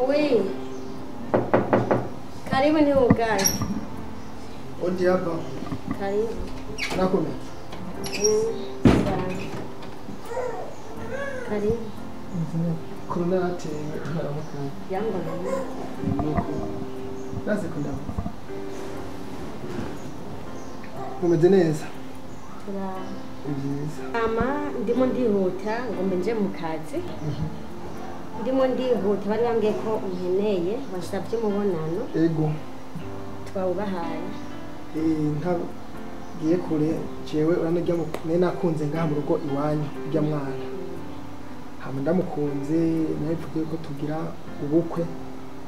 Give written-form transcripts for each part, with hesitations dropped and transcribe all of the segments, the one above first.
Oui. Karibu ni ugali. Odi hapa. Karibu. Nakome. Karibu. Kuna ate haramuka. Yango na. Naze kunda. Mumeze neza. Tura. Byiza. Mama ndimo ndihuta ngo nje mu kazi. Ndimo ndihuta bari bambwiye ko unkeneye wasabye umubonano. Ego. Twawubahaye. Ntagiye kure jewe uranajya mu nakunze ngaha mu rugo iwanyu rya mwana. Hama ndamukunze nayivuye ko tugira ubukwe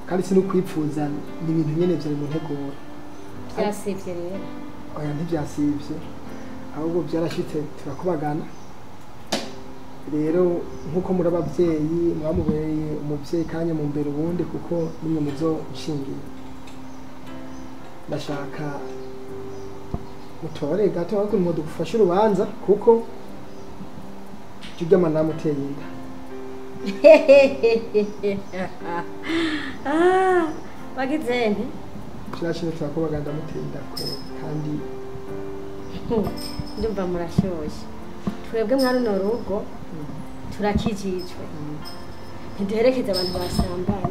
kandi sinukwipfuza ni ibintu nyene byari mu nteguro. Byasivye rero. Oya ntibyasivye. Ahubwo byarashitse turakubagana. Rero nkuko muri abavyeyi mwamubereye umuvyeyi kanya mu mbere ubundi kuko nimwe muzo nshingiye. Ndashaka mutore gato ariko mu dufashe urubanza kuko tujyama namuteye inda. Bagizene. Cyashine turakubagana ndamuteye inda kandi ndumva murashoje. Twebwe mwa runo rugo turakijijwe. Ntiduherekeze abantu basambana.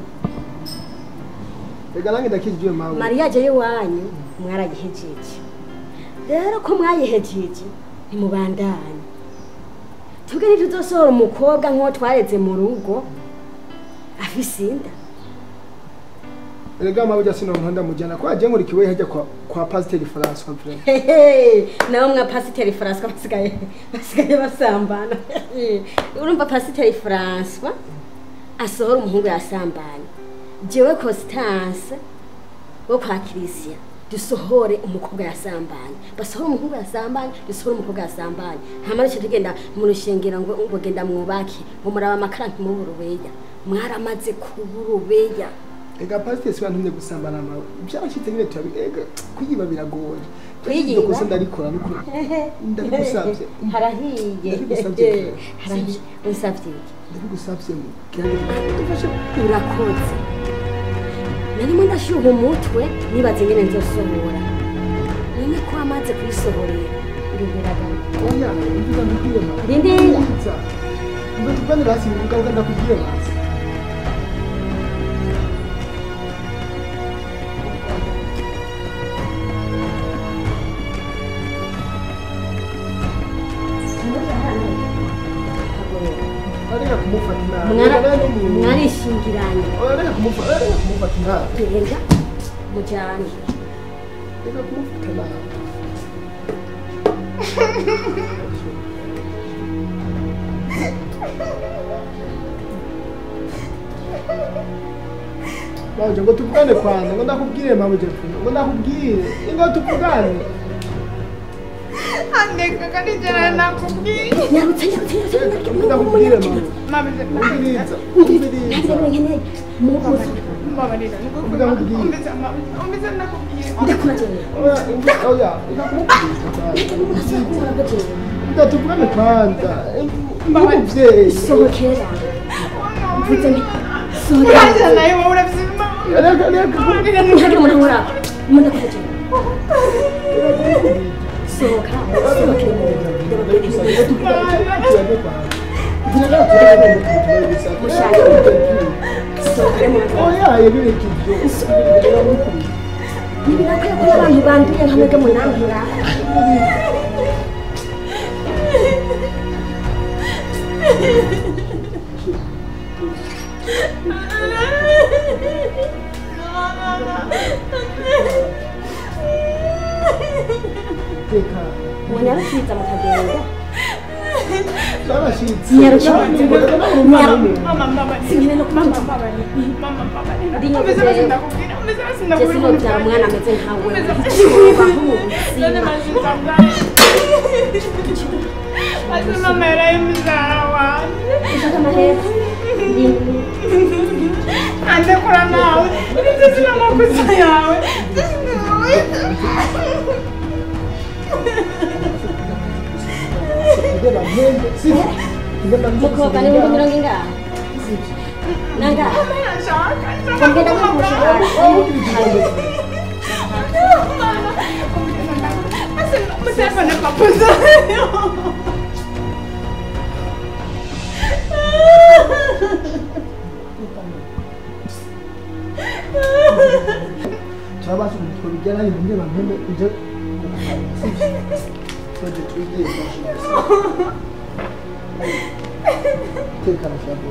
Ega nange ndakijijwe mawe. Maria je wanyu mwaragihejeje. Rero ko mwayihejeje ntimubandanye. Tuge ntituzosohora umukobwa nko twareze mu rugo afise inda. Ega mawe jasino nkanda mujana kwa je nkurikiwe hajya kwa Pasteur François Frère. Naho mwa Pasteur François basigaye basambana. Urumva Pasteur François asohora umuhungu yasambanye. Jewe Constance wo kwa Christian dusohore umukobwa yasambanye. Basohora umuhungu yasambanye, dusohora umukobwa yasambanye. Hama cyo tugenda mu rushengero ngo genda mwubake, ngo muraba amakaranta mu burubeya. Mwaramaze kuburubeya. Ega Pasteur swantumye gusambana mawe. Byarashitse nyine turabi ega kuyiba biragoye. Kuyiba gusa ndarikora nuko ndabigusabye. Harahiye. Harahiye. Unsabye. Ndabigusabye dufashe urakoze. Narimo ndashyuha umutwe nibaze ngene nzosohora. None ko amaze kuyisohorera ndibiraga. Oya, ndiza ndikwiye mawe. Ndindira. Ngo tubane basi mugaruka ndakubwiye basi. Arega kumufatira. Mwarishingiranye. Arega kumufatira. Genda mujane. Arega kumufatira. Baje ngo tuvugane kwanza ngo ndakubwire mama je ngo ndakubwire ingo tuvugane. Andeka kandi jana nakubwiye. Nyarutse Ndakubwire mama. Mama je Umviriza. mama nida umbeza nakubwiye. Oya, tuvugane kwanza. Umuvyeyi. sohokera. Mvuze ni sohokera nayo wowe uravyima. Ntagira umuntu nkora. Umuntu akuje. Sohoka. Oya, yebirekije. Nibinakwiye ko abantu banduye nka mwebwe munambura. Munyarukiriza mukagenda. Mwana ameze nkawe. Mama yarayimizara wanjye. Andekura nawe. Ndetse n'amakosa yawe. Mukobwa ni 100 ingahe? sivyo nanga nashaka ngenda kumushaka Mutafana papuza. turabasha kubigera ibintu bamwe ibyo soje twigiye tekana shabo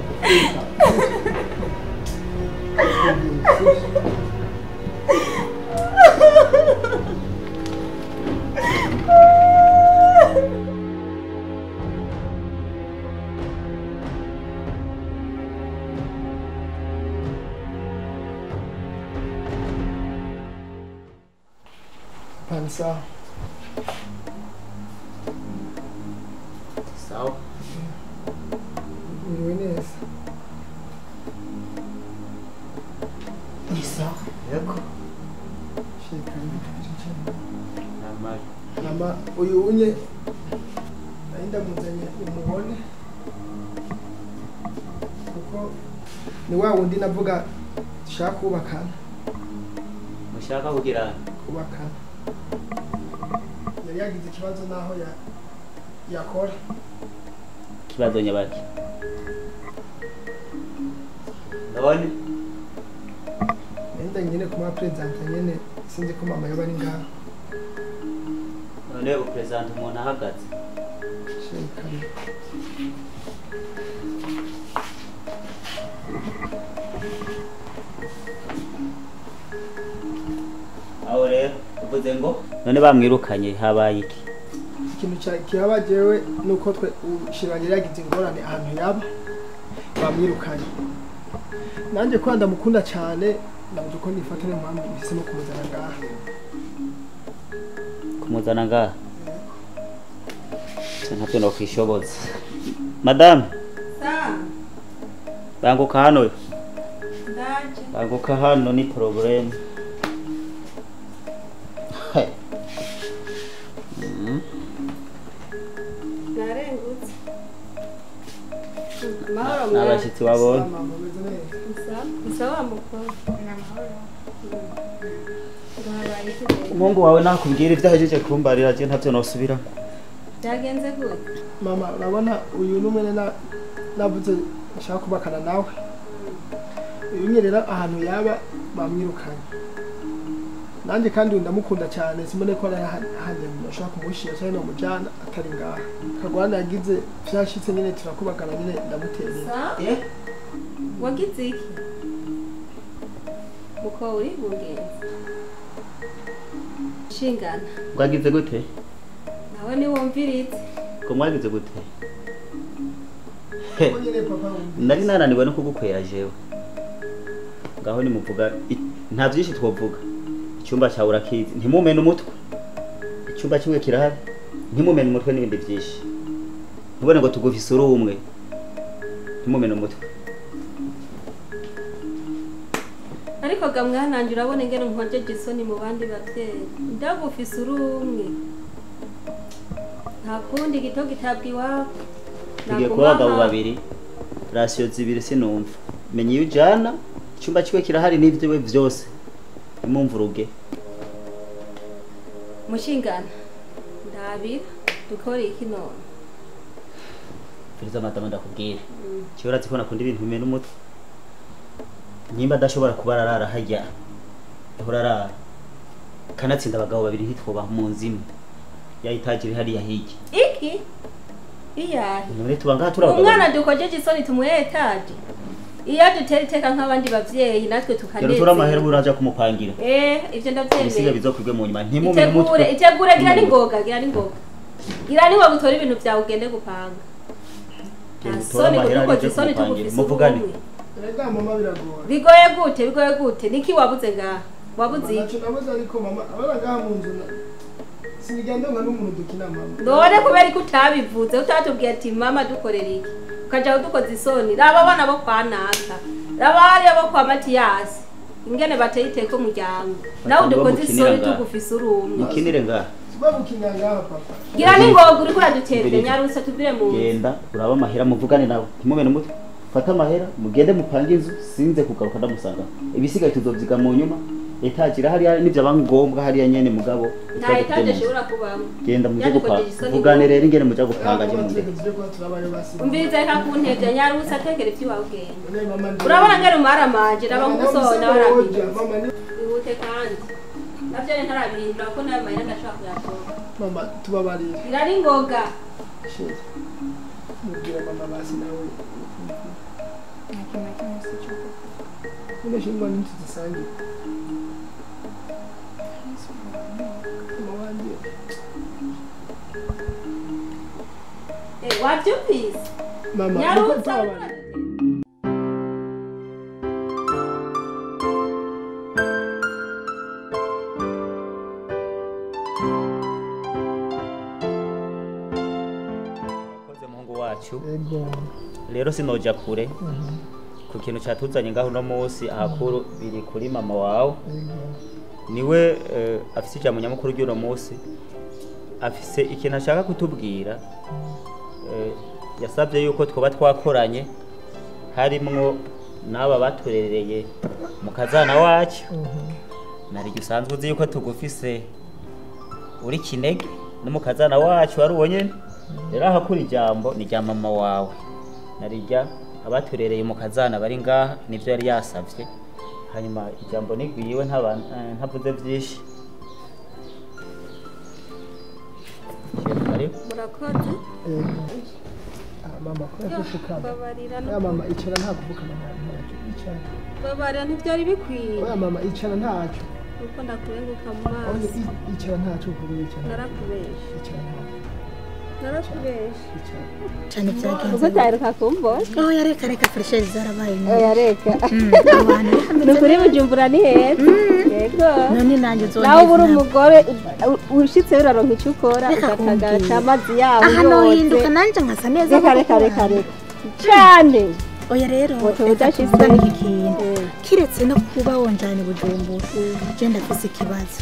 Pansa. Sawa. Ruines. Isa. Yego. Shikani. Namari. Nama uyu unye naenda muzanye umubone kuko ni wa wundi navuga shaka kubakana Mushaka kugira kubakana yari yagize ikibazo naho yakora kibazo nyabaki. None nenda nyine kuma present nyine sinzi ko mama yaba ari ngaho none upresent umuntu ahagaze. shikani Aho rero uvuze ngo none bamwirukanye habaye iki? ikintu kiraba jewe nuko twe ushiranye yagize ingorane ahantu yaba bamwirukanye nanje ko ndamukunda cyane ndavuze ko nifatire mpamvu mfise no kumuzana ngaha Kumuzana ngaha. Ntacyo no kwishoboza. Madame, Sa. banguka hano. Ndaje. Banguka hano ni problem. Hey. narengutse mahoro Nabashitsi wabonye. sawa mukuru Umuhungu wawe nakubwira ivyahejeje kumbarira je ntavyo nosubira. byagenze gute mama urabona uyu numwe navuze nshaka kubakana nawe uyu nyerera ahantu yaba bamwirukanye nanje kandi ndamukunda cyane simone ko hanje nshaka kumushira cyane no mujana atari ngaha kagwana yagize vyashitse nyine turakubakana nyine ndamutereye sa wagize iki uko uri bungenze shingana Bwagize gute? nawe ni wumviritse Ko mwagize gute? ko nyine papa wumva Nari nananiwe no kugukwera jewe. Ngaho ni muvuga nta byinshi twovuga. Icyumba cyawe urakizi ntimumene umutwe. Icyumba kimwe kirahari ntimumene umutwe n'ibindi byinshi. Ntubone ngo tugufise uri umwe. Ntimumene umutwe. ariko gamwananje urabona ingene nkonjeje isoni mu bandi bavyeyi ndagufise uri umwe nta kundi gito gitabwa iwabo Tugiye kuba abagabo babiri. Rasiyo zibiri sinumva. Menye iyo ujana icyumba kimwe kirahari n'ivyo byose. Imumvuruge. mushingana ndabira dukore iki none Firiza madama ndakubwira. Cyora zikona kundi ibintu bimena umutwe. Nimba adashobora kuba arara hajya. Ehorara. Kanatsinda abagabo babiri hitwoba mu nzima. Yayitagire hariya hiki. iki iyahe None tubanga turabagabo. umwana dukojeje isoni tumuhetaje iyo dutera iteka nk'abandi bavyeyi natwe Rero tukanezera tura amahera buraja kumupangira. ivyo Ibisiga ndavyemeye bizokwirwe mu nyuma ntimumene umutwe. itegure gira n'ingoga gira niwa gutora ibintu byawe ugende gupanga Tora amahera kudukoza aje isoni kumupangira. tugufise Muvugane. ubumwe rega mama biragora bigoye gute niki wabuze ngaha wabuze iki naco nabuze ariko mama abana ngaha mu nzu sinigenda nka n'umuntu dukina mama none kubera ko utabivuze utatubwiye ati mama dukorera iki ukaja udukoza isoni raba abana bo kwa naka raba ari abo kwa Matiyasi ingene bateye iteko umuryango nawe udukoze isoni tugufise uri umwe Mukinire ngaha. siba gukinira ngaha papa gira n'ingoga uriko uraduterera nyarusa tuvire mu nzu Genda uraba amahera muvugane nawe. Ntimumene umutwe. fata amahera mugende mupange inzu sinze kugaruka ndamusanga ibisigaye tuzovyiga mu nyuma etaje irahari n'ivyo abangombwa hariya nyene mugabo nta etaje ashobora kubamo genda muje gupanga vugane rero ingene muja gupanga je munde umviriza reka kuntevya nyarusa ategera ivy'iwawe ugenda urabona ngere umaramanje n'abangusona barabije ihute kandi navyo ntarabihindura ko nayo mahera ndashobora kuyatora mama tubabarira irari ngoga mubwira mama basi nawe unashindwa nini tuzisangie wavyumvise mama nyarusa ego rero sinoja kure ku kintu cyatuzanye ngaho no munsi ahakuru biri kuri mama wawe niwe afise ijambo nyamukuru ry'uno munsi afise ikintu ashaka kutubwira yasabye yuko twoba twakoranye harimwo n'aba baturereye mu kazana wacu nari gisanzwe uzi yuko tugufise uri kinege no mu kazana wacu wari ubonye rero ahakura ijambo ni rya mama wawe narijya abaturereye mu kazana bari ngaha nivyo yari yasavye hanyuma ijambo nigwiwe ntavuze vyinshi murakoze mama ko yashukana ya mama icara nta kuvukana ntacyo icara babarira ntivyari bikwiye oya mama icara ntacyo uko ndakurenguka mu maso icara ntacyo kuvuga icara narakubesha icara ntacyo narakubesha cyane byagenze uko utaheruka kumbona aho yareka reka fresheri zarabaye yareka abantu nukuri Bujumbura ni heza yego none nanjye zone nawe ubura umugore ushitse uraronka icyo ukora ugatagaca amazi yawe aha no hinduka nanje nkasa neza reka cyane oya rero udashitse ikintu kiretse no kuba wonjana Bujumbura je ndafise ikibazo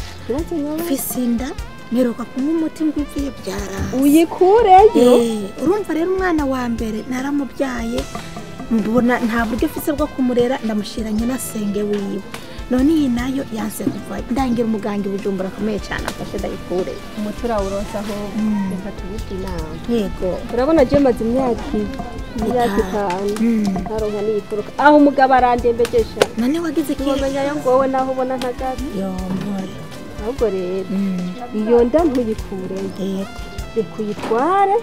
mfise inda meruka kumwe umuti ngwiviye byara uyikureyo urumva rero umwana wa mbere naramubyaye mbona nta buryo mfise bwo kumurera ndamushiranye na senge wiwe none iyi nayo yanse kuva ndangira umuganga Bujumbura akomeye cyane afashe ndayikure umutura uronsa aho reka tubite inama yego urabona je maze imyaka 5 ntaronka n'ifuruka aho umugabo arandembegesha none wagize iki umenya yo ngowe naho ubona ntagazi yo mbore ahubwo rero iyo nda ntuyikure reka uyitware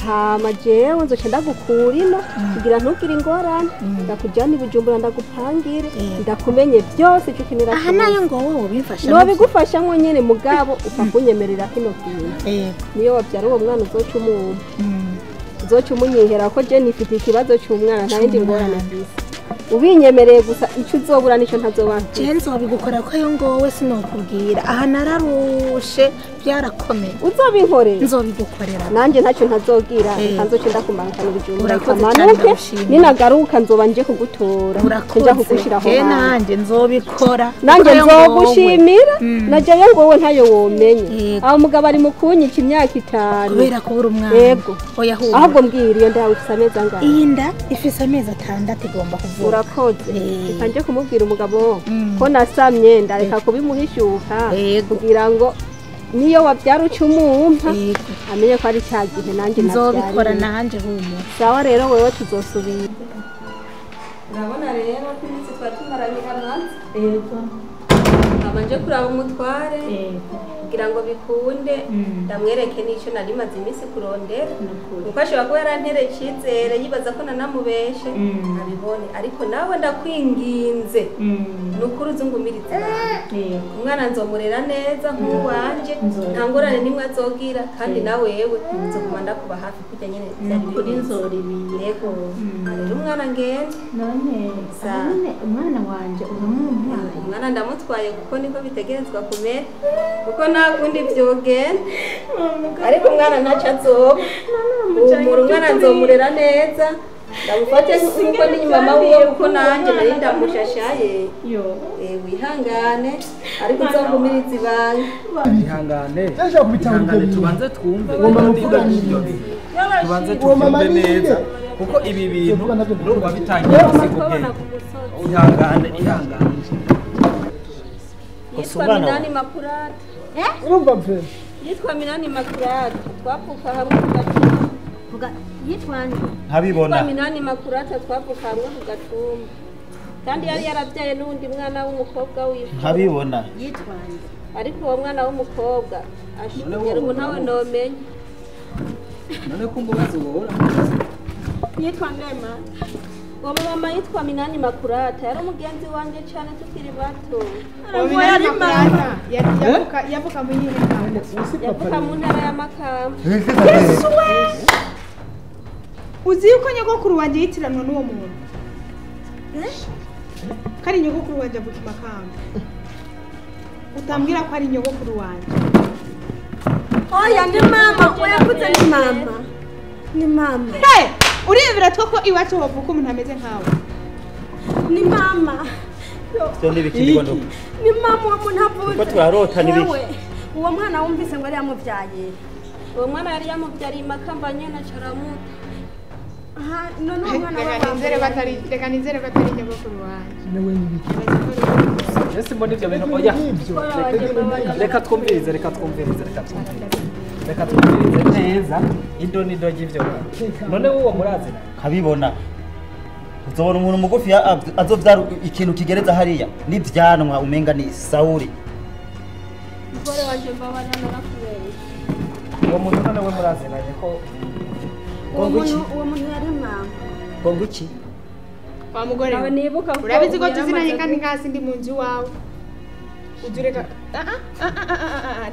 hama jewe nzoca ndagukura ino kugira ntugire ingorane ndakujyana i Bujumbura ndagupangire ndakumenye byose icyo ukenera aha nayo ngo wowe bimfasha nobigufashamo nyene mugabo ukakunyemerera kino kintu niyo wabyara uwo mwana uzoca umunyihera ko je nifite ikibazo cy'umwana nta yindi ngorane afise ubinyemereye gusa icyo uzobura nicyo ntazobantu je nzobigukora ko yo ngowe sinokubwira aha nararushe byarakomeye uzobinkorera nzobigukorera nanje ntacyo ntazogira nzoce ndakumankana Bujumbura ikamanuke ninagaruka nzoba nje kugutora kuja kugushira aho nanje nzobikora nanje nzogushimira najeyo ngowe ntayo womenye aho mugabo ari mukunyica imyaka 5 kubera kubura umwana yego oya hu ahubwo mbwira iyo ndawe ifise amezi angahe iyi nda ifise amezi 6 igomba kuvura urakoze ikanje kumubwira umugabo ko nasamye ndareka kubimuhishuka kugira ngo niyo wabyara ucumumpa amenye ko ari cyagihe nanjye nzobikora nanje humo sawa rero wewe tuzosubira urabona rero ko iminsi twari tumaranye hanze amanje kuraba umutware kugira ngo bikunde ndamwereke n'icyo nari maze iminsi kurondera kuko ashobora kuba yarantereye icyizere yibaza ko nanamubeshe abibone ariko nawe ndakwinginze ni ukuri uzungumirize umwana nzomurera neza nk'uwanje nta ngorane nimwe azogira kandi nawe yewe nzoguma ndakuba hafi kujya nyine kuri nzoribiye yego rero umwana ngende none umwana wanje uramumwana umwana ndamutwaye kuko niko bitegerezwa kumera kuko nta kundi byogenda ariko umwana ntacyo azoba umwana nzomurera neza ndamufate nk'uko ni mama wiwe kuko nanjye nari ndamushashaye wihangane ariko uzongumiriza ibanga ihangane tubanze twumve tubanze twumve neza kuko ibi bintu n'ubu bitangiye kubona ku musozi ihangane yitwa Minani Makurata urumva mve yitwa Minani Makurata twavuka hamwe kuga yitwa ntabibona Minani Makurata twavuka hamwe ku Gatumba kandi yari yaravyaye n'undi mwana w'umukobwa wiwe ntabibona yitwa ariko uwo mwana w'umukobwa ashingera ubu ntawe nomenya none ko mbubazi wowe yitwa Nema uwo mama yitwa Minani Makurata yari umugenzi wanje cyane tukiri bato Minani Makurata yavuka mu yihe ntara yavuka mu ntara ya Makamba Yesu we uzi yuko nyogokuru wanje yitiranwa n'uwo muntu kari nyogokuru wanje avuka i Makamba utambwira ko ari nyogokuru wanje oya ni mama uyakuze ni mama urebera two ko iwacu hovuka umuntu ameze nkawe ni mama cyo nibikindi bondo ni mama uwo muntu avuze ko turarota nibiki uwo mwana wumvise ngo ari yamuvyaye uwo mwana yari yamuvyariye i Makamba nyene acaramuta none uwo mwana reka nizere ko atari nyogokuru wanje nawe nibiki ese mbona ibyo bintu oya reka twumvirize neza idonido y'ivyo none uwo murazina kabibona uzobona umuntu mugufi azovyara ikintu kigereza hariya n'ivyanwa umenga ni Sauli umugore wanje mbabana narakubeye uwo muntu none we muraziranye ko uwo muntu yari mama gongo iki wa mugore nawe nibuka ko urabizi ko tuzinanye kandi nkasi ndi mu nzu wawe ujureka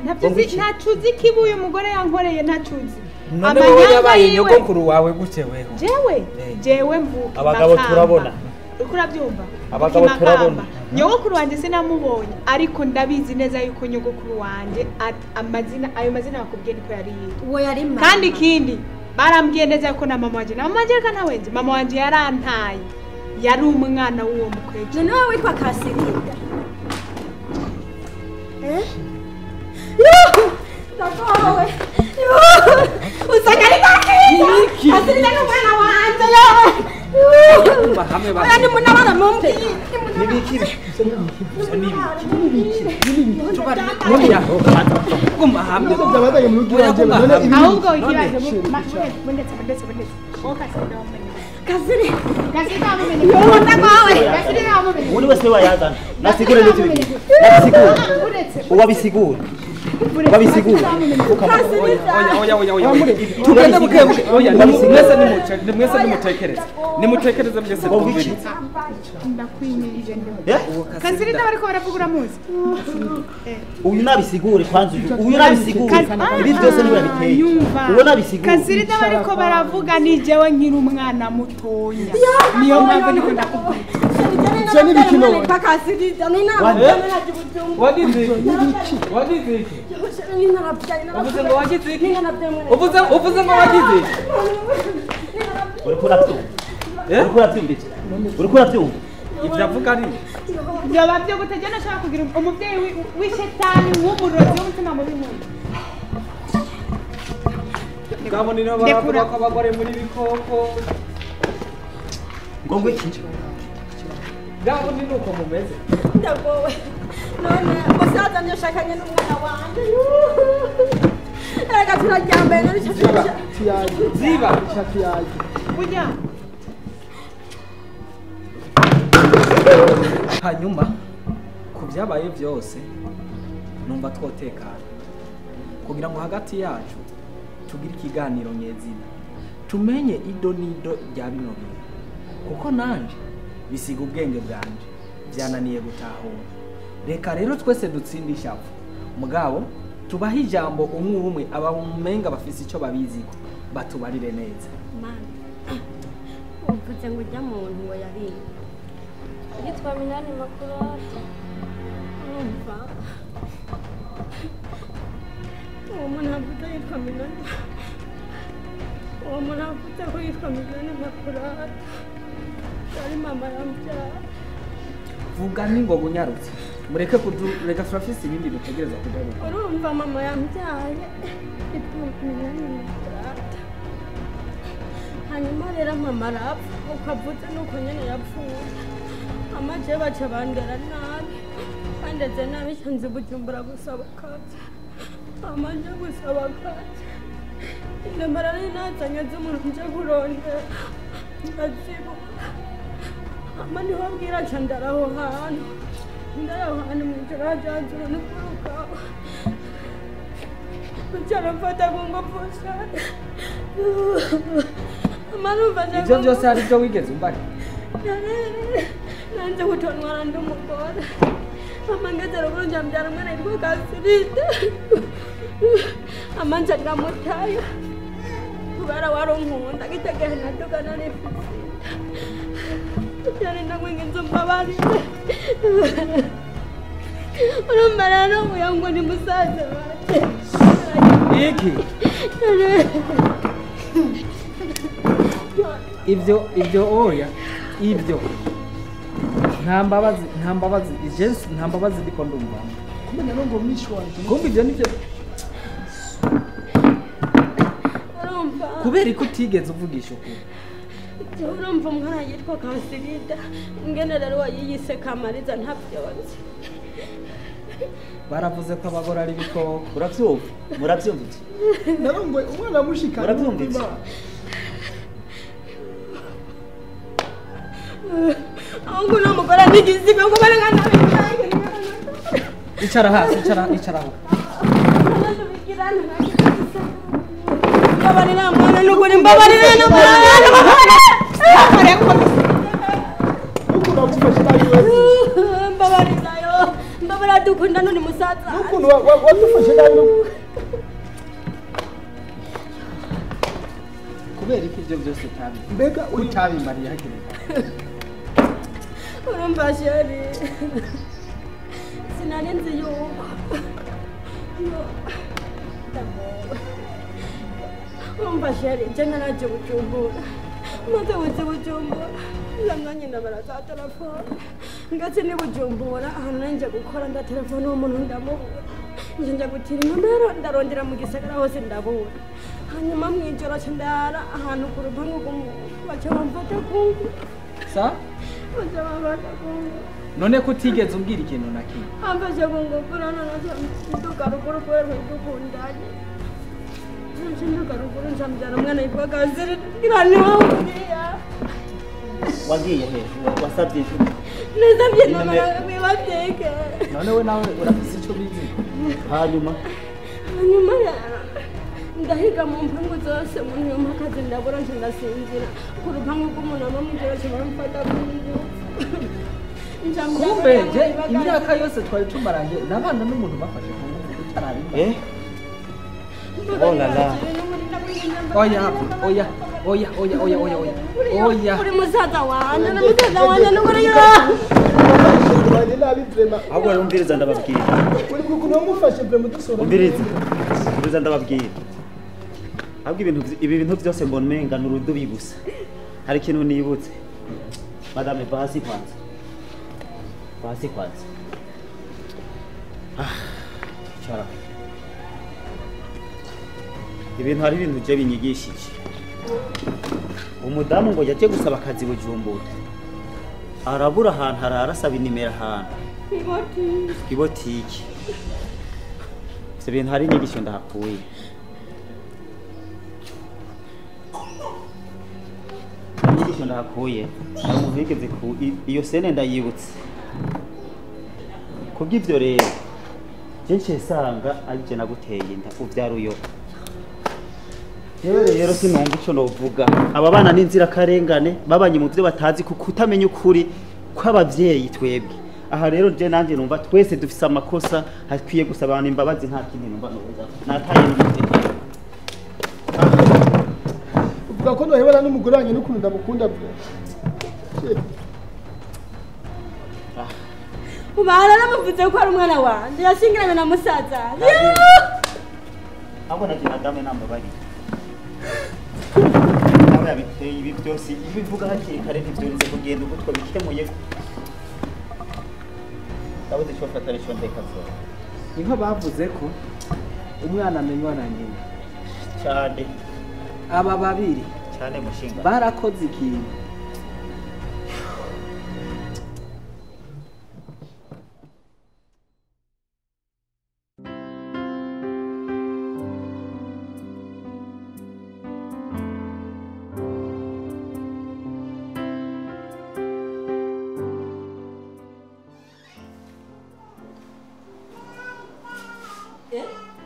ntacuzi kibu uyu mugore yankoreye ntacuzi none wowe yabaye nyogokuru wawe gute weho jewe mvuka abagabo turabona uriko urabyumva abagabo turabona nyogokuru wanje sinamubonye ariko ndabizi neza yuko nyogokuru wanje ayo mazina bakubwiye niko yari yitwa uwo yari mama kandi ikindi barambwiye neza yuko na mama wanje reka ntawenze mama wanje yarantaye yari umwana w'uwo mukweje none wowe witwa Kasirinda Takowe usakari kaki Kasirinda ni mwana wanje hamwe oya ni munabara mumbi nibiki tubari oya guma hamwe byabadaye mu rugo wanje none ibi ahubwo ikiraje bundetse Kasiri amumenye yonda kwawe Kasiri amumenye uri wese wayazana nasigure n'ibyo bintu nabisigure uwabisigure oya tugende bukebuke oya mwese nimutekereze mwese bumvirize ndakwimirije Kasiri ndabariko baravugura muzi uyu nabisigure kwanza uyu nabisigure ibi byose niwe yabiteye uwo nabisigure Kasiri ndabariko baravuga ni jewe nkiri umwana mutonya niyo mpamvu niko ndakubwira cyo nibikino Kasirinda ni wagize iki uvuze ngo wagize iki uvuze ngo wagize uriko urabyumva ibyo avuga ari byoba byo gutegena ashaka kugira umubyeyi w'ishetani w'umurozi w'umutima mubi mubi ngabo niho baravuga ko abagore muri bikoko gongo iki ngabo ni nuko mumeze ndagowe none musaza nyoshakanye n'umwana wanje reka turajyambere n'icyo tuyaje ziba tuyaje burya hanyuma ku byabaye byose numva twotekana kugira ngo hagati yacu tugire ikiganiro nyezina tumenye ido nido rya bino bintu kuko nanje bisiga ubwenge bwanje byananiye gutahura reka rero twese dutsinde ishavu mugabo tubaha ijambo umwe abamumenga bafise icyo babiziko batubarire neza uvuze ngo ujya muntu ngo yari yitwa Minani Makurata umva uwo muntu avuze yitwa Minani ko yitwa Minani Makurata yari mama yambyara vuga ningoga unyarutse mureke reka turafise ibindi dutegereza kugaruka urumva mama yambyaye yitwa Minani Makurata hanyuma rero mama arapfa ukavuze nuko nyene yapfuye amaje baca bandera nabi bandeze nabi nzi Bujumbura gusaba akazi amaje gusaba akazi intambara ari nazanye z'umuntu nje kurondera ndazibuka ama niho abwira ca ndaraho hantu mw'ijoro hajanjura n'ukuruka ucarafata kungufu cane ivyo vyose hari ivyo wigeze umbari nanze gutonwara ndi umugore ama ngeze ruguru njambyara umwana yitwa Kasirida ama nca ndamutayo kubera warunkunda gitegeye nadugana n'ifisida cyane ndamwinga inzu mbabarire urumva rero uya ngo ni musaza wanje iki ivyo oya ivyo nta mbabazi Jesse nta mbabazi ndiko ndumva kumenya no ngo mwishwanje kumva ivyo nivyo urumva kubera ko utigeze uvugisha ukuri urumva umwana yitwa Kasirida ingene rero wayiyise Kamariza ntavyonze baravuze ko abagore ari bikoko muravyumva narongwe umwana mushika muravyumva ahubwo n'umugore nigisiga ngo barangana icara hasi icara mbabarira mwana n'ukuri mbabarira mbabarira dukunda none musaza n'ukuntu wadufashe nabi kubera iki ivyo vyose tabi mbega utabimbariye hakiri urumva sheri sinari nzi yuko urumva sheri je naraje Bujumbura maze Bujumbura nzamwanye ndabaraza telefone ngetse ni Bujumbura ahantu nanje gukora nda telefone umuntu ndamubura nje gutira nomero ndarondera mu gisagara hose ndabura hanyuma mwijoro ndara ahantu ku rupangu baca bamfata kungu sa baca bamfata kungu none ko utigeze umbwira ikintu na kimwe ambaje kungu kurana nazo ndugaruguru kwero ndukundanye ndugaruguru njambyara umwana yitwa Kasirida ngira wagiye he wasabye nasabye nomero bibateke none we nawe urafise ico bizi hanyuma ndahiga mu mpangu zose mu nyuma akazi ndabura nje ndasinzira ku rupangu rw'umuntu aba mwijoro bamfata kungu kumbe je imyaka yose twari tumaranye nabana n'umuntu bafashe ku ngufu utararima oh la la oya uri musaza wanje n'ukuri bari nabi vraiment ahubwo umviriza ndababwira uri kukuntu wamufashe vraiment dusoro umviriza ndababwira ahubwo ibi bintu byose mbona umenga n'urudubi gusa hari ikintu nibutse madame basi kwanza cara ibintu hari ibintu je binyigishije umudamu ngo yaje gusaba akazi Bujumbura arabura ahantu arasaba inimero ahantu ibotiki ivyo bintu hari inyigisho ndahakuye hari umuntu yigeze iyo sene ndayibutse kubw'ivyo rero je nsanga arije naguteye inda uvyara uyo rero sinumva ico novuga aba bana n'inzira karengane babanye mu byo batazi kuko utamenya ukuri kw'abavyeyi twebwe aha rero je nanje numva twese dufise amakosa hakwiye gusabana imbabazi nta kindi numva novuga nataye n'igiti uvuga ko nohebana n'umugore wanjye n'ukuntu ndamukunda ubara namuvuze ko ari umwana wanje yashingiranye na musaza abo naje madame namubari aho yabiteye ibi byose ibivuga hakiri kare ntibyurize kugenda ubutwo bikemuye abo cyo fatara cyo ndekazo inko bavuze ko umwana amenywa na nyina cyane aba babiri cyane mushinga barakoze ikintu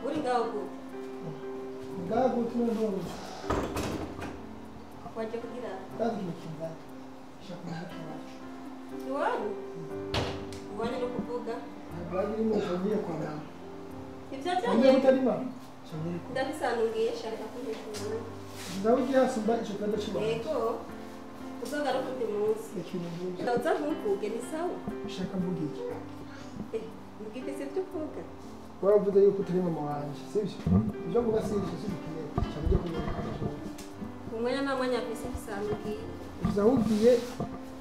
uri ngaho ngaho tunaho waje kugira kazi nikinda shaka wacu iwanyu iwanyu no kuvuga abari mu familia kwa mama ivyo ngiye byanye utarima cyane ndabisanungiye shaka kuhekura ndawugiye asumba ico kandi cyo yego uzogaruka undi munsi ikintu nk'icyo ndaza ntukuge ni sawa shaka mbugiki mbwite se byo kuvuga waravuze yuko utari mama wanje sibyo ibyo mvuga sibyo sibikeneye cyane byo kumenya umwanya na mwanya afise bisanungiye uzawubwiye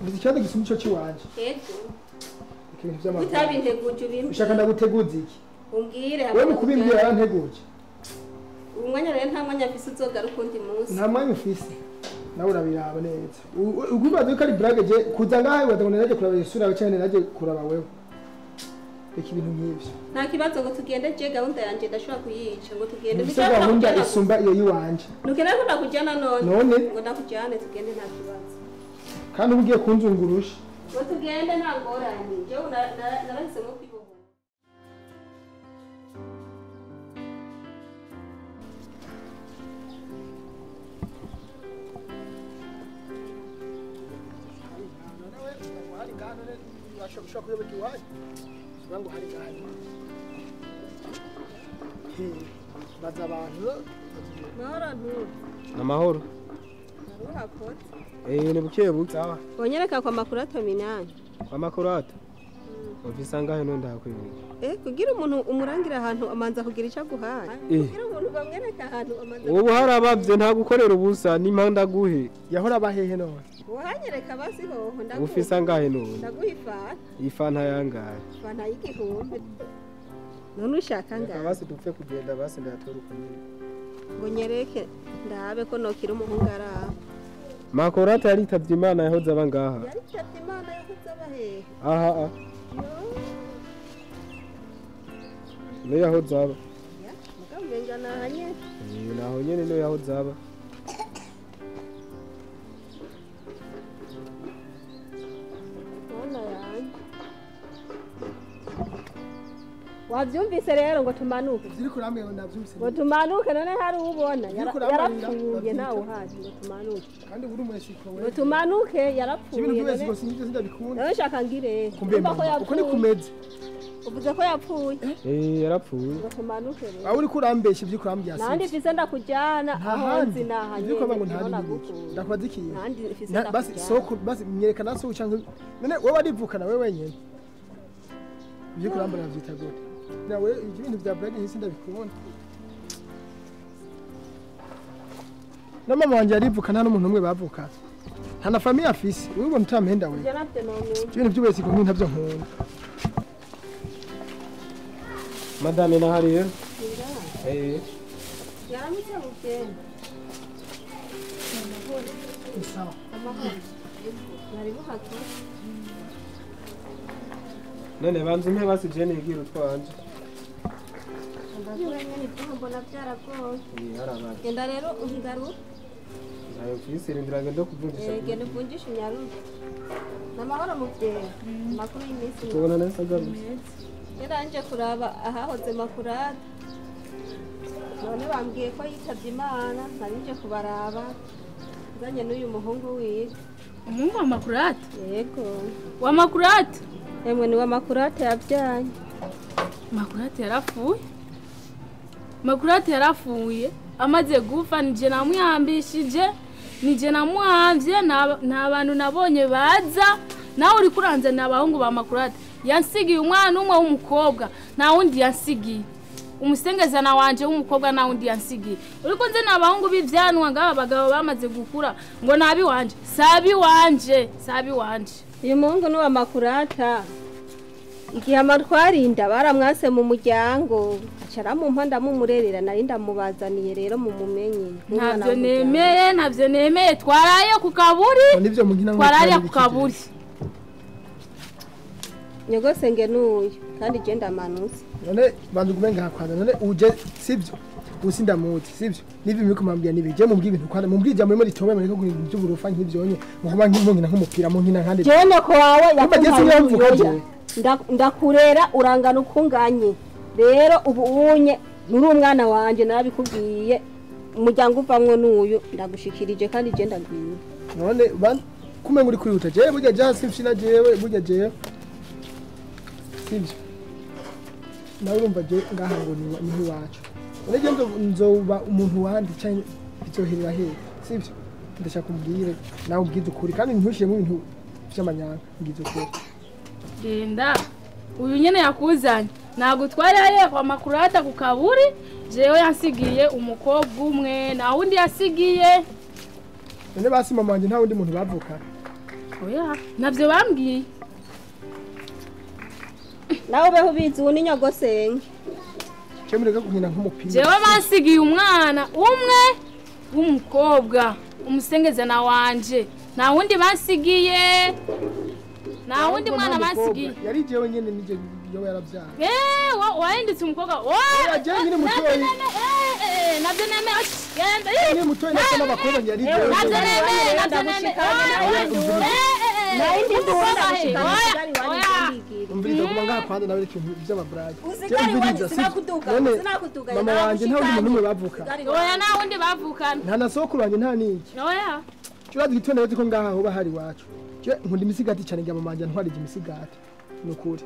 uzi cyane gisuma ico ciwanje yego ikintu by'amakuru utabinteguje ubimbi ushaka ndaguteguza iki umbwire wewe mu kubimbwira yaranteguje umwanya rero nta mwanya afise uzogaruka undi munsi nta mwanya ufise nawe urabiraba neza ugubaza yuko ari brage je kuza ngahe wadabona naje kuraba isura yawe cyane naje kuraba wewe reka ibintu nk'ibyo nta kibazo ngo tugende je gahunda yanje ndashobora kuyica ngo tugende ufise gahunda isumba iyo yiwanje nukeneye ko ndakujyana none none ngo ndakujyane tugende nta kibazo kandi uba ugiye kunzungurusha ngo tugende nta ngorane jewe narahisemo kwibohora ushobora kuyoboka iwanyu uvuga ngo hari gahari baza abantu mahoro ntuye amahoro naruhakotse ni buke buke sawa wonyereka kwa makurato minani kwa makurata ufise angahe none ndakwibira kugira umuntu umurangira ahantu amanza kugira icyo aguhaye kugira umuntu bamwereka ahantu amanza ubu harabavye nta gukorera ubusa n'impanda guhe yahora abahehe none wahanyereka basi hoho ufise angahe none ndaguha ifanta ifanta yangahe ifanta y'igihumbi none ushaka ngahe basi dupfe kugenda basi ndatora ukunye ngo nyereke ndabe ko nokira umuhungu ari aho makurata yaritavye imana yahoze aba ngaha yaritavye imana yahoze aba hehe aha niyo yahoze aba mugambenga nahanye naho nyene niyo yahoze aba mwana yanjye wavyumvise rero ngo tumanuke ziri kurambye ndavyumvise ngo tumanuke none hari ubona kurambirira, yarapfuye nawe uhazi ngo tumanuke kandi uri umwesiko ngo wewe tumanuke yarapfuye ibintu byose none ngo sinjye sindabikunda none shaka ngire kumbe mama uko ni kumeze uvuze ko yapfuye yarapfuye ngo tumanuke rero aho uri kurambesha ibyo kurambya nandi mfise ndakujyana aho nzi nahanye ibyo kuvuga ngo ntari ndakubaza ikiye nandi mfise basi soko basi myerekana so cyangwa none wewe arivukana wewe wenyene ibyo kurambara byita gute nawe ibintu bya brage hisi ndabikubona na mama wanje arivukana n'umuntu umwe bavukana nta na famille afise wewe ubona utampenda wewe je navyo none ibintu byose ko nk'intavyo nkunda madame nahariye yaramutse mugenda sawa amahoro nari buhako none banze mpe basi jene igira utwanje ndakura nyene ibyo mbona byaragoye harabanje genda rero ungaruka nayo kwisirindira ngendo kuvunjisha genda uvunjishe unyaruke n'amahoro muvyeyi amakuru y'iminsi tubona neza agarutse yaranje kuraba ahahoze makurata none bambwiye ko yitavye imana narije kubaraba nzanye n'uyu muhungu wiwe umuhungu wa makurata yego wa makurata emwe ni wa makurata yavyaye makurata yarapfuye makurata yarapfuye amaze gupfa nije namwihambishije nije namuhamvye nta bantu nabonye baza nawe uri kuranzanira abahungu ba makurata yansigiye umwana umwe w'umukobwa nta wundi yansigiye umusengezana wanje w'umukobwa nta wundi yansigiye uriko nze n'abahungu b'ivyanwa ngaba abagabo bamaze gukura ngo nabi wanje sabi wanje uyu muhungu ni wa makurata igihe amatwarinda baramwase mu muryango acara mu mpanda mumurerera nari ndamubazaniye rero mu mumenye ntabyo nemeye twaraye ku kaburi twaraye ku kaburi nyogosenge n'uyu kandi je ndamanutse none bandugume ngakwanza none uje sivyo usi ndamuzi sivyo nivi miko mambia nibije mu mbwibintu kwana mu mbwija muri tobe muri ko by'uburufa nk'ivyonye mukuba nk'inkina nk'umupira mu nkina kandi jene ko wawe yakuhaye ndakurera urangana ukunganye rero ubu unye muri umwana wanje narabikubwiye umuryango uvamwo n'uyu ndagushikirije kandi je ndagwiye none kumenga uri kwihuta jewe burya jasi mfina jewe burya jewe sivyo nawe urumva je ngaha ngo ni iwacu none nzoba umuntu wandi cyane bizoherera he sivyo ndashaka kumbwire nawe ubwize ukuri kandi ntushiye mu bintu by'amanyanga ubwize ukuri genda uyu nyene yakuzanye ntabwo twaraye kwa makurata ku kaburi jewe yansigiye umukobwa umwe na wundi yasigiye none basi mama wanje nta wundi muntu bavuka oya navyo bambwiye nawe beho bizi ubu n'inyogosenge cemureka kunkina nk'umupira jewe bansigiye umwana umwe w'umukobwa umusengezana wanje nta wundi bansigiye nta wundi mwana bansigiye yari jewe nyene nije yowe yaravyara wahindutse umukobwa jewe nyine mutoyi navyo nemeye genda nyine mutoyi nasa n'abakobwa yari jewe navyo nemeye naindi umviriza kuba ngaha kwanda nawe ikintu by'amabrage usigari wanje sinakuduga mama wanje nta wundi muntu bavuka oya nta wundi bavukana nta nasokuru wanje nta niki oya curazi gitone ko ngaha hoba hari wacu nkunda imisigati cyane ngira mama wanje ntwarije imisigati nukuri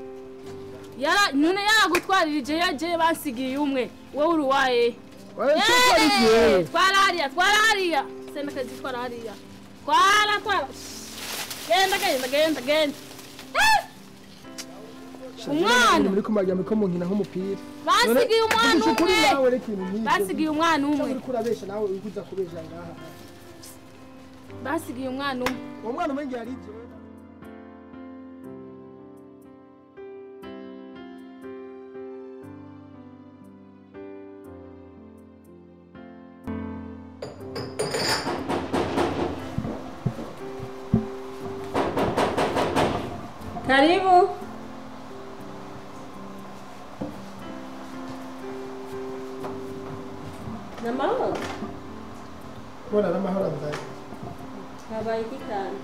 none yaragutwaririje yaje bansigiye umwe wowe uri waye twarariya senakazi twarariya twara genda umwana muri kumajya muri ko mu nkina nk'umupira basigiye umwana umwe uri kurabesha nawe uri kuza kubesha ngaha basigiye umwana umwe uwo mwana umwe ngiye ari byo karibu namahoro bona namahoro ndaye habaye ikikana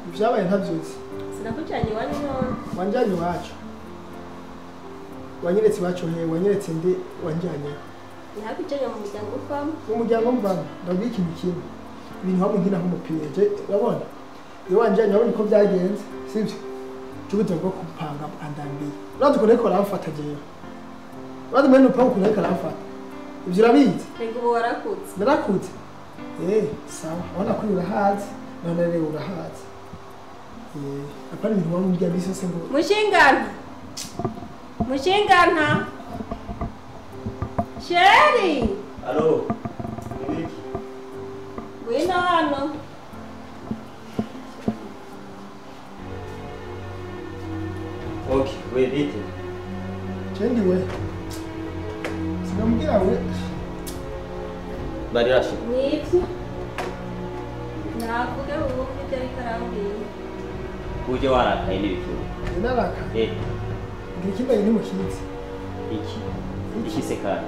ibyabaye ntabyuzi sinakucanye wani none wanjanye iwacu wanyeretse iwacu he wanyeretse ndi wanjanye ntihakucanye mu muryango uvamo mu muryango mvamo ndabwira ikintu kimwe ibintu waba nkina nk'umupira je urabona iyo wanjanye wabonye ko byagenze sibyo cyubuto bwo kupanga andambiye urazi ko neko ramfata jewe urazi mwene upanga ko neko ramfata ibyo urabizi rego ubu warakutse narakutse sawa ubona ko urahazi none rero urahazi apana ibintu waba umbwira bisi yose ngo mushingana sheri alo ngwino hano okay we bite chendi we sinambwira we bari rashi nibyo navuge ubu ibyo ariko arambwiye uje warakaye n'ibicuru naraka ngira kimbaye ni mukizi iki sekara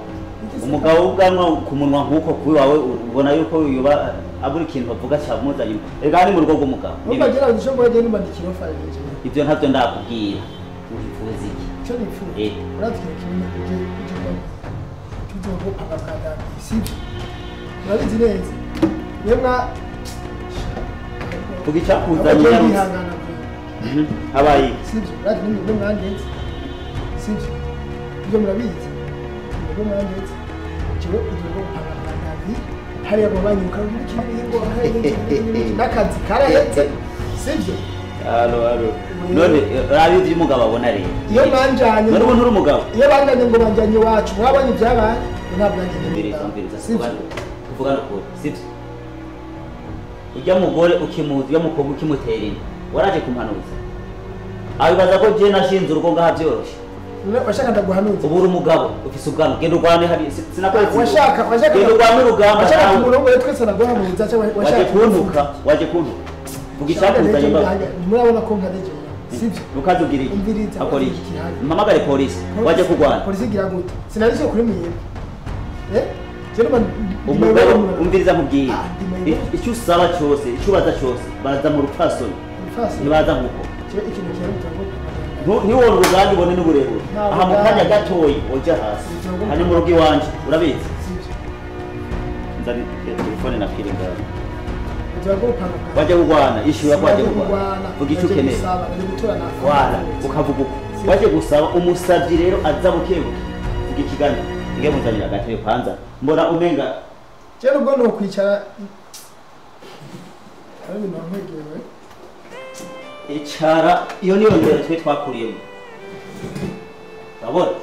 umugabo w'ubwanwa ku munwa nk'uko kuri wawe ubona yuko yuba abura ikintu bavuga cyamuzanye rega ni mu rugo rw'umugabo nibagira ngo ishombo yagiye n'umandikiro fareje ibyo ntabyo ndakubwira ubivuze iki cyo nifuza uratwira kimwe tuzo panga panga sibyo urabizi neza yemwa tugicakuzanye habaye sibyo urazi ni mwandetse sibyo ibyo murabizi ibyo mwandetse cyo tuzo panga panga hari abo banyuka n'ikindi ngo n'akazi karahetse sibyo alo none rabizi umugabo abona rero iyo banjanye none ubu nturi umugabo iyo banjanye ngo banjanye iwacu mwabonye ibyabaye ntabwo mbiriza kuvugana ukuri sibyo ujya mugore ukimuzi ujya mukobwa ukimutera inda waraje kumpanuza abibaza ko je nashinze urugo ngaha byoroshe washaka ndaguhanuza ubura umugabo ufise ubwanwa genda urwane hari sinakwezi washaka genda urwane urugamba washaka umurongo we twese naguhanuza cyangwa waje kuntuka vuga icyakuzanye mba murabona ko nkadeje sivyo nukazubwira iki akora iki mpamagare polisi waje kurwana polisi gira gute sinarishe kuri mwiye umugabo umviriza nkubwiye icyo usaba cyose icyo ubaza cyose baza mu rupfasoni ntibaza nk'uko ntiwone uruganda ubone n'uburebure aha mu kanya gatoyi woja hasi hani mu rugo iwanje urabizi nzani telefone na fili ngaho wajya kurwana ishyura ko wajya kurwana vuga icyo ukeneye wala ukavuga uko wajya gusaba umusabyi rero aza bukebuke vuga ikiganiro nge muzanira agatebe kwanza mbona umenga cyane ubwo no kwicara ari ibintu nkwegewe icara iyo niyo ndero twe twakuriyemo urabona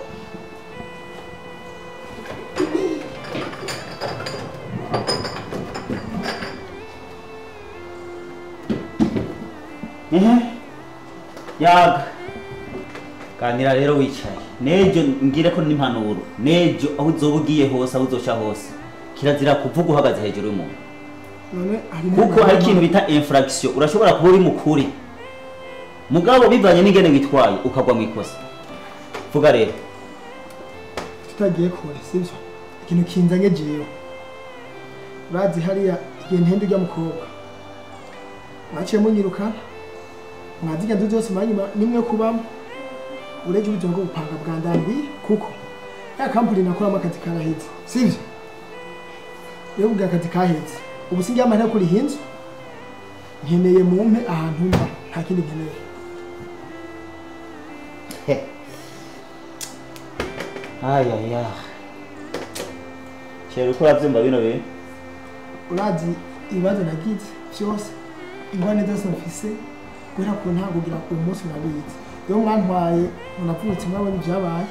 yaga kanira rero wicaye nejo ngire ko n'impanuro nejo aho uzoba ugiye hose aho uzosha hose kirazira kuvuga uhagaze hejuru y'umuntu kuko hari ikintu bita infraction urashobora kuba uri mukuri mugabo bivanye n'ingene witwaye ukagwa mu ikosa vuga rero tutagiye kure sivyo ikintu kinzanye jewe urazi hariya igihe ntende ujya mukobwa mwaciye munyirukana mwaziga nzu zose manyuma nimwe kubamo ureje uburyo bwo gupanga bwa ndandi kuko ya kampani nakoramo akazi karaheze sivyo rero ubwo akazi kaheze ubu sinjya amahera kuri hinzu nkeneye mumpe ahantu mba nta kindi nkeneye aya cyero ko avyumva bino bintu urazi ibibazo nagize byose ingwane zose mfise kubera ko nta kugira ku munsi nabizi iyo mwantwaye munavutse mwabonye ibyabaye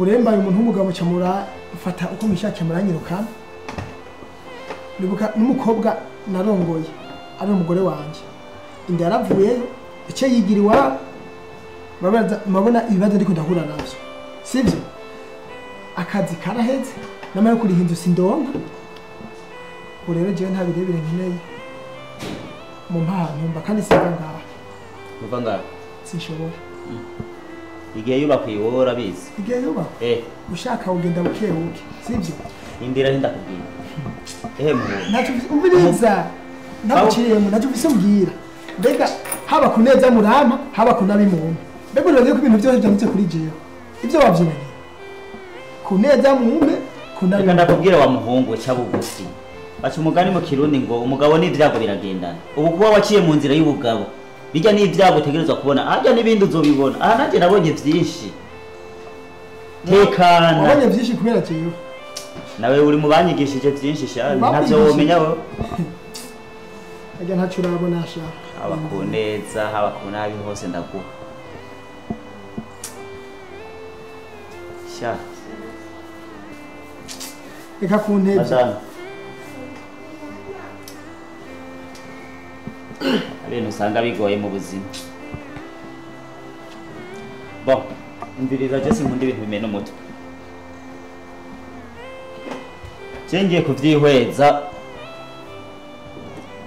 urembaye umuntu w'umugabo camura fata uko mishakiye muranyirukana nibuka n'umukobwa narongoye ari umugore wanje inda yaravuyeyo icyo yigira iwabo mabona ibibazo ariko ndahura navyo sivyo akazi karaheze namaye kuri hinzu sindonka urero jewe nta birebire nkeneye mu mpano mba kandi siva ngaha uva ngaha sinshobora igihe yubakwiye wowe urabizi igihe yubakwa ushaka ugenda bukebuke sivyo indira ndakubwira ntacyo umviriza ntaguciriyemo ntacyo ufise mbwira mbega haba kuneza murama haba kunabi muntu mbega urazi ko ibintu byose byanditse kuri jewe ibyo wavyibanye kuneza mumpe kunabi reka ndakubwira wa muhungu cyabugufi baca umugani mu kirundi ngo umugabo n'ibyago biragendana ubu kuba waciye mu nzira y'ubugabo bijya n'ibyago utegerezwa kubona ajya n'ibindi uzobibona aha nanjye nabonye byinshi tekana wabonye byinshi kubera jewe nawe uri mu banyigishije byinshi shani ntavyo womenya wowe ajya ntacyo urabona shaka haba ku neza haba ku nabi hose ndaguha sha reka ku ntebe ibintu usanga bigoye mu buzima bon umviriza je sinkunda ibintu bimena umutwe cengiye kuvyihweza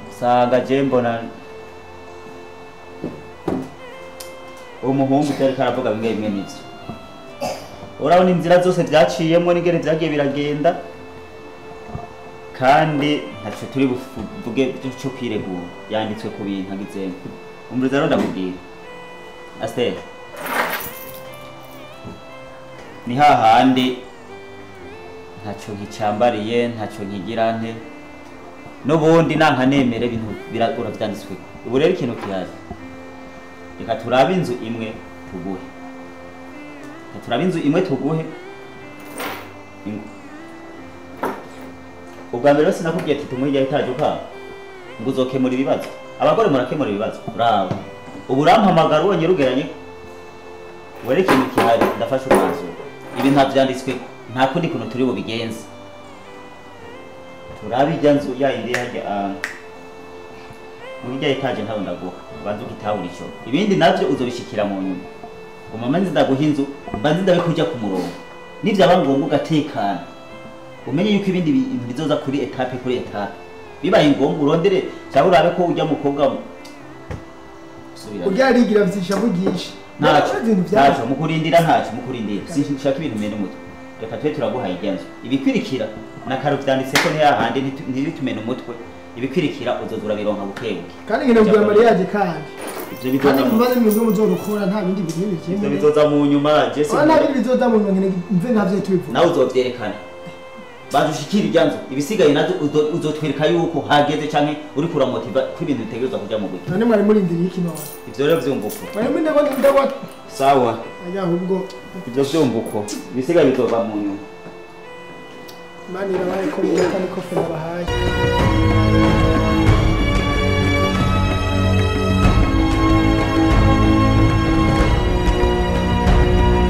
usanga je mbona umuhungu cyari karavuga bimwe bimwe n'ivyo urabona inzira zose vyaciyemo n'ingene vyagiye biragenda kandi ntacyo turi buvuge cyo kwiregura yanditswe ku bintu agizemo umuriza rero ndakubwira Aster ni hahandi ntacyo nkicambariye ntacyo nkigira nte n'ubundi nanka nemere ibintu biragura byanditswe ubu rero ikintu kihari reka turabe inzu imwe tuguhe ubwa mbere sinakubwiye ati tumuhijya itaje ukaba ngo uzokemura ibibazo abagore murakemura ibibazo bravo ubu urampamagara ubonye rugeranye were ikintu kihari ndafashe umwanzuro ibi ntavyanditswe nta kundi kuntu turi bubigenze turabe ijya nzu ya indi hajya muri rya etaje ntawe ndaguha ubanza ugitahura ico ibindi navyo uzobishikira mu nyuma umama nzi ndaguha inzu mbanzi ndabe kujya ku murongo nivyaba ngombwa ugatekana umenye yuko ibindi bintu bizoza kuri etape bibaye ngombwa urondere cyangwa urabe ko ujya mukobwa urya arigira vyisha vugisha ntaco mukurindira sinshaka ibintu mene umutwe reka twe turaguhaye iryanzu ibikwirikira na karo vyanditse ko ntiyahandi ntiritumene umutwe ibikwirikira uzozura bironka bukebuke kandi ngene bwa mariage kandi ivyo bizoza mu bandi mwe muzorukora nta bindi bintu bikimwe ivyo bizoza mu nyuma Jesse nta bindi bizoza mu nyuma ngene mve ntavyo tubivuga nawe uzovyerekana badushikira iryanzu ibisigaye nazo uzotwereka yuko hageze canke uri kuramotiva ko ibintu bitegerezwa kuja mu gute none mwari murindiriye iki none ivyo rero vyumvuko mwari ndabona sawa aya ahubwo ivyo vyumvuko ibisigaye bizova mu nyuma mani irabaye ko kandi ko fe nabahaye